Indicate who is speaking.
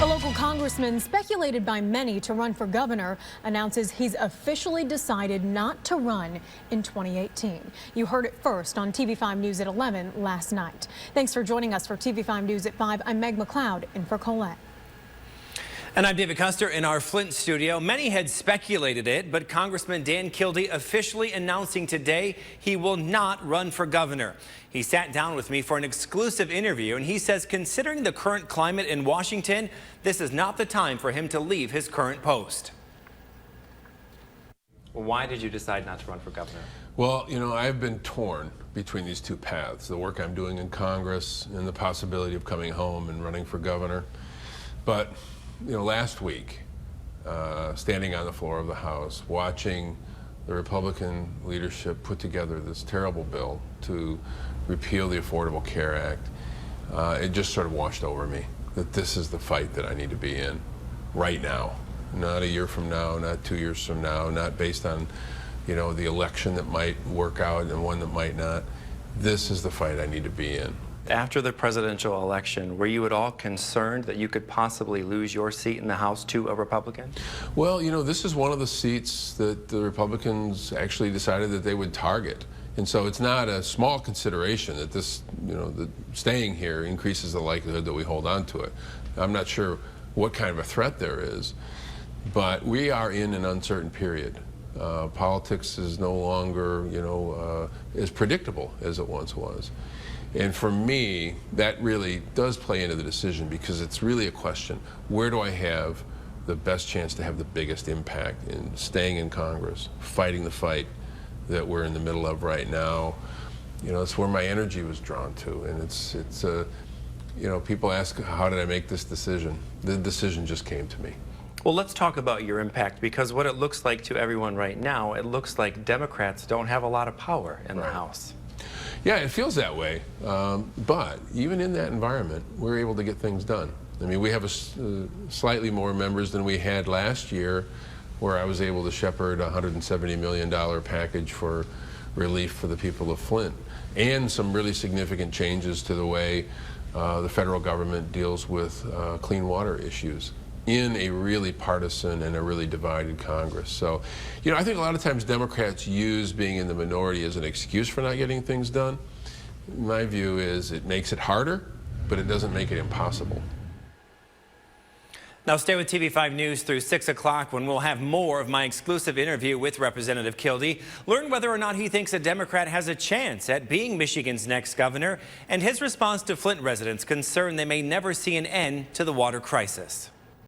Speaker 1: A local congressman speculated by many to run for governor announces he's officially decided not to run in 2018. You heard it first on TV5 News at 11 last night. Thanks for joining us for TV5 News at 5. I'm Meg McLeod in for Colette.
Speaker 2: And I'm David Custer in our Flint studio. Many had speculated it, but Congressman Dan Kildee officially announcing today he will not run for governor. He sat down with me for an exclusive interview, and he says considering the current climate in Washington, this is not the time for him to leave his current post. Why did you decide not to run for governor?
Speaker 3: Well, you know, I've been torn between these two paths, the work I'm doing in Congress and the possibility of coming home and running for governor. But you know, last week, standing on the floor of the House, watching the Republican leadership put together this terrible bill to repeal the Affordable Care Act, it just sort of washed over me that this is the fight that I need to be in right now. Not a year from now, not 2 years from now, not based on, you know, the election that might work out and one that might not. This is the fight I need to be in.
Speaker 4: After the presidential election, were you at all concerned that you could possibly lose your seat in the House to a Republican?
Speaker 3: Well, you know, this is one of the seats that the Republicans actually decided that they would target. And so it's not a small consideration that this, you know, that staying here increases the likelihood that we hold on to it. I'm not sure what kind of a threat there is, but we are in an uncertain period. Politics is no longer, you know, as predictable as it once was. And for me, that really does play into the decision because it's really a question, where do I have the best chance to have the biggest impact in staying in Congress, fighting the fight that we're in the middle of right now? You know, it's where my energy was drawn to. And it's you know, people ask, how did I make this decision? The decision just came to me.
Speaker 4: Well, let's talk about your impact, because what it looks like to everyone right now, it looks like Democrats don't have a lot of power in the House.
Speaker 3: Yeah, it feels that way, but even in that environment, we're able to get things done. I mean, we have slightly more members than we had last year, where I was able to shepherd a $170 million package for relief for the people of Flint, and some really significant changes to the way the federal government deals with clean water issues in a really partisan and a really divided Congress. So, you know, I think a lot of times Democrats use being in the minority as an excuse for not getting things done. My view is it makes it harder, but it doesn't make it impossible.
Speaker 2: Now stay with TV5 News through 6 o'clock when we'll have more of my exclusive interview with Representative Kildee. Learn whether or not he thinks a Democrat has a chance at being Michigan's next governor, and his response to Flint residents' concern they may never see an end to the water crisis.